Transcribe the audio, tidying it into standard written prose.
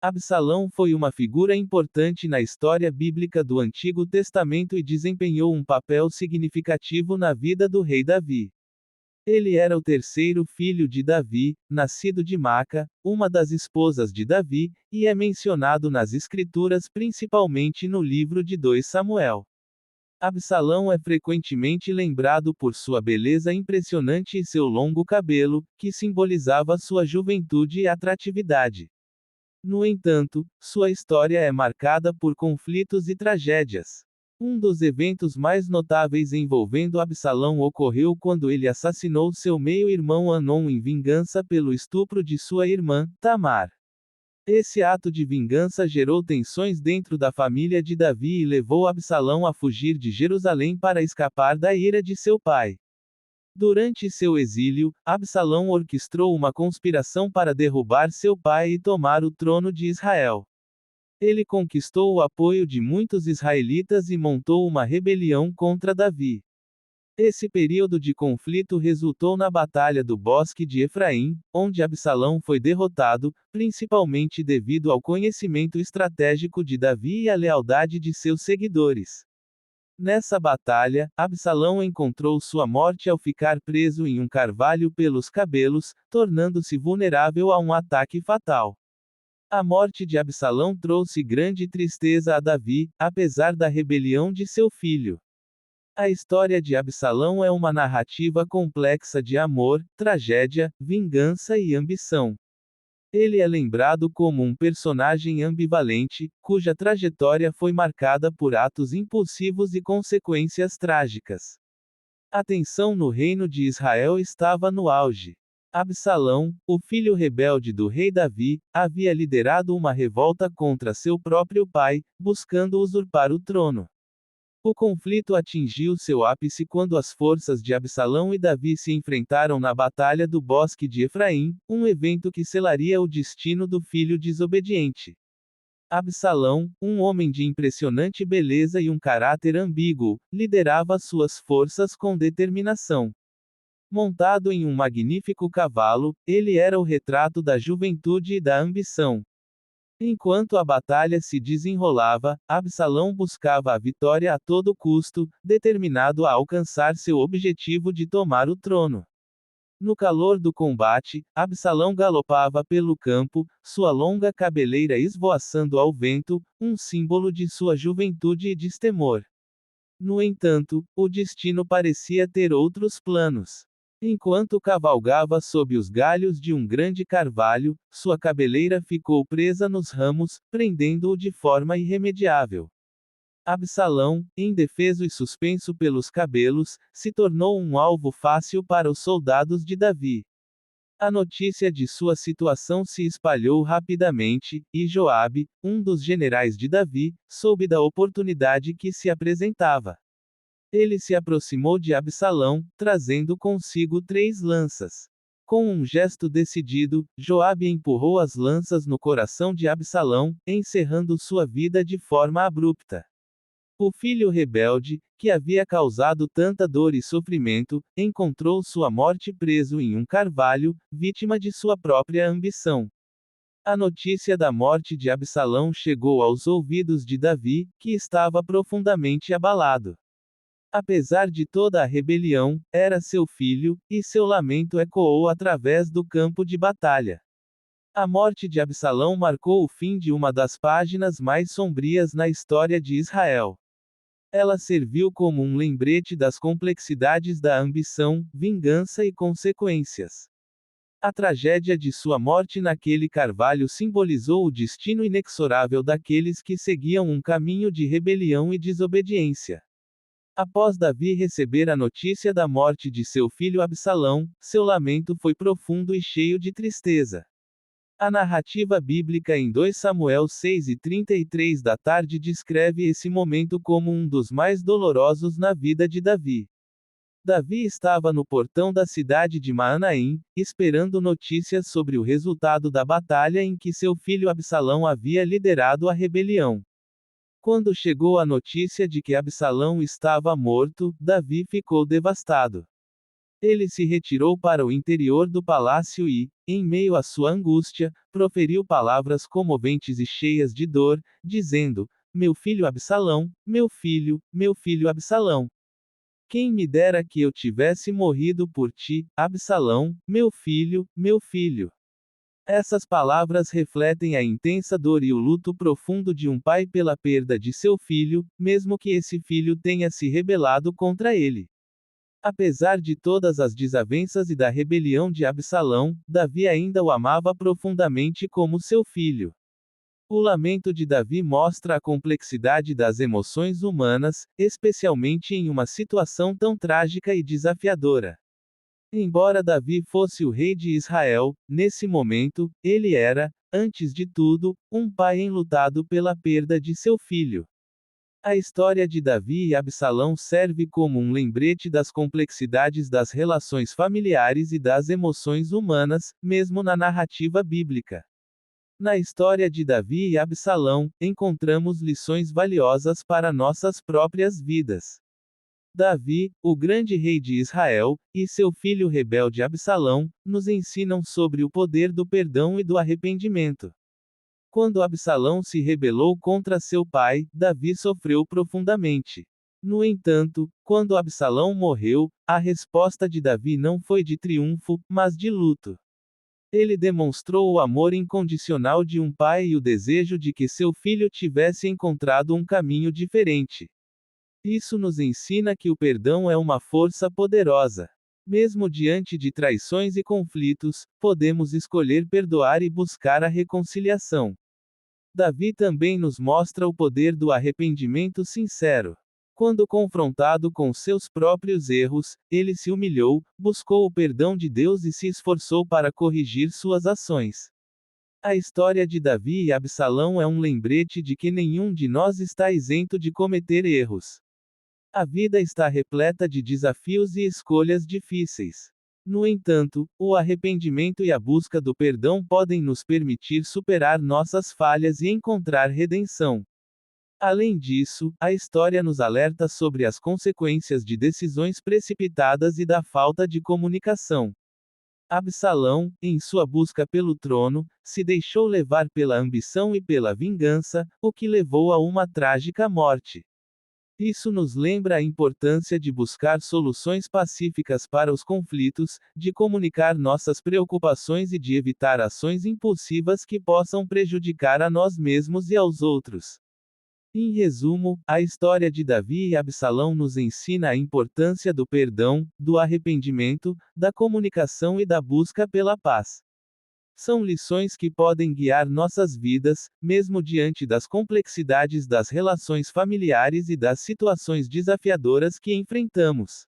Absalão foi uma figura importante na história bíblica do Antigo Testamento e desempenhou um papel significativo na vida do rei Davi. Ele era o terceiro filho de Davi, nascido de Maca, uma das esposas de Davi, e é mencionado nas Escrituras principalmente no livro de 2 Samuel. Absalão é frequentemente lembrado por sua beleza impressionante e seu longo cabelo, que simbolizava sua juventude e atratividade. No entanto, sua história é marcada por conflitos e tragédias. Um dos eventos mais notáveis envolvendo Absalão ocorreu quando ele assassinou seu meio-irmão Anon em vingança pelo estupro de sua irmã, Tamar. Esse ato de vingança gerou tensões dentro da família de Davi e levou Absalão a fugir de Jerusalém para escapar da ira de seu pai. Durante seu exílio, Absalão orquestrou uma conspiração para derrubar seu pai e tomar o trono de Israel. Ele conquistou o apoio de muitos israelitas e montou uma rebelião contra Davi. Esse período de conflito resultou na Batalha do Bosque de Efraim, onde Absalão foi derrotado, principalmente devido ao conhecimento estratégico de Davi e à lealdade de seus seguidores. Nessa batalha, Absalão encontrou sua morte ao ficar preso em um carvalho pelos cabelos, tornando-se vulnerável a um ataque fatal. A morte de Absalão trouxe grande tristeza a Davi, apesar da rebelião de seu filho. A história de Absalão é uma narrativa complexa de amor, tragédia, vingança e ambição. Ele é lembrado como um personagem ambivalente, cuja trajetória foi marcada por atos impulsivos e consequências trágicas. A tensão no reino de Israel estava no auge. Absalão, o filho rebelde do rei Davi, havia liderado uma revolta contra seu próprio pai, buscando usurpar o trono. O conflito atingiu seu ápice quando as forças de Absalão e Davi se enfrentaram na Batalha do Bosque de Efraim, um evento que selaria o destino do filho desobediente. Absalão, um homem de impressionante beleza e um caráter ambíguo, liderava suas forças com determinação. Montado em um magnífico cavalo, ele era o retrato da juventude e da ambição. Enquanto a batalha se desenrolava, Absalão buscava a vitória a todo custo, determinado a alcançar seu objetivo de tomar o trono. No calor do combate, Absalão galopava pelo campo, sua longa cabeleira esvoaçando ao vento, um símbolo de sua juventude e destemor. No entanto, o destino parecia ter outros planos. Enquanto cavalgava sob os galhos de um grande carvalho, sua cabeleira ficou presa nos ramos, prendendo-o de forma irremediável. Absalão, indefeso e suspenso pelos cabelos, se tornou um alvo fácil para os soldados de Davi. A notícia de sua situação se espalhou rapidamente, e Joabe, um dos generais de Davi, soube da oportunidade que se apresentava. Ele se aproximou de Absalão, trazendo consigo 3 lanças. Com um gesto decidido, Joabe empurrou as lanças no coração de Absalão, encerrando sua vida de forma abrupta. O filho rebelde, que havia causado tanta dor e sofrimento, encontrou sua morte preso em um carvalho, vítima de sua própria ambição. A notícia da morte de Absalão chegou aos ouvidos de Davi, que estava profundamente abalado. Apesar de toda a rebelião, era seu filho, e seu lamento ecoou através do campo de batalha. A morte de Absalão marcou o fim de uma das páginas mais sombrias na história de Israel. Ela serviu como um lembrete das complexidades da ambição, vingança e consequências. A tragédia de sua morte naquele carvalho simbolizou o destino inexorável daqueles que seguiam um caminho de rebelião e desobediência. Após Davi receber a notícia da morte de seu filho Absalão, seu lamento foi profundo e cheio de tristeza. A narrativa bíblica em 2 Samuel 6:33 da tarde descreve esse momento como um dos mais dolorosos na vida de Davi. Davi estava no portão da cidade de Maanaim, esperando notícias sobre o resultado da batalha em que seu filho Absalão havia liderado a rebelião. Quando chegou a notícia de que Absalão estava morto, Davi ficou devastado. Ele se retirou para o interior do palácio e, em meio à sua angústia, proferiu palavras comoventes e cheias de dor, dizendo: Meu filho Absalão, meu filho Absalão. Quem me dera que eu tivesse morrido por ti, Absalão, meu filho, meu filho. Essas palavras refletem a intensa dor e o luto profundo de um pai pela perda de seu filho, mesmo que esse filho tenha se rebelado contra ele. Apesar de todas as desavenças e da rebelião de Absalão, Davi ainda o amava profundamente como seu filho. O lamento de Davi mostra a complexidade das emoções humanas, especialmente em uma situação tão trágica e desafiadora. Embora Davi fosse o rei de Israel, nesse momento, ele era, antes de tudo, um pai enlutado pela perda de seu filho. A história de Davi e Absalão serve como um lembrete das complexidades das relações familiares e das emoções humanas, mesmo na narrativa bíblica. Na história de Davi e Absalão, encontramos lições valiosas para nossas próprias vidas. Davi, o grande rei de Israel, e seu filho rebelde Absalão, nos ensinam sobre o poder do perdão e do arrependimento. Quando Absalão se rebelou contra seu pai, Davi sofreu profundamente. No entanto, quando Absalão morreu, a resposta de Davi não foi de triunfo, mas de luto. Ele demonstrou o amor incondicional de um pai e o desejo de que seu filho tivesse encontrado um caminho diferente. Isso nos ensina que o perdão é uma força poderosa. Mesmo diante de traições e conflitos, podemos escolher perdoar e buscar a reconciliação. Davi também nos mostra o poder do arrependimento sincero. Quando confrontado com seus próprios erros, ele se humilhou, buscou o perdão de Deus e se esforçou para corrigir suas ações. A história de Davi e Absalão é um lembrete de que nenhum de nós está isento de cometer erros. A vida está repleta de desafios e escolhas difíceis. No entanto, o arrependimento e a busca do perdão podem nos permitir superar nossas falhas e encontrar redenção. Além disso, a história nos alerta sobre as consequências de decisões precipitadas e da falta de comunicação. Absalão, em sua busca pelo trono, se deixou levar pela ambição e pela vingança, o que levou a uma trágica morte. Isso nos lembra a importância de buscar soluções pacíficas para os conflitos, de comunicar nossas preocupações e de evitar ações impulsivas que possam prejudicar a nós mesmos e aos outros. Em resumo, a história de Davi e Absalão nos ensina a importância do perdão, do arrependimento, da comunicação e da busca pela paz. São lições que podem guiar nossas vidas, mesmo diante das complexidades das relações familiares e das situações desafiadoras que enfrentamos.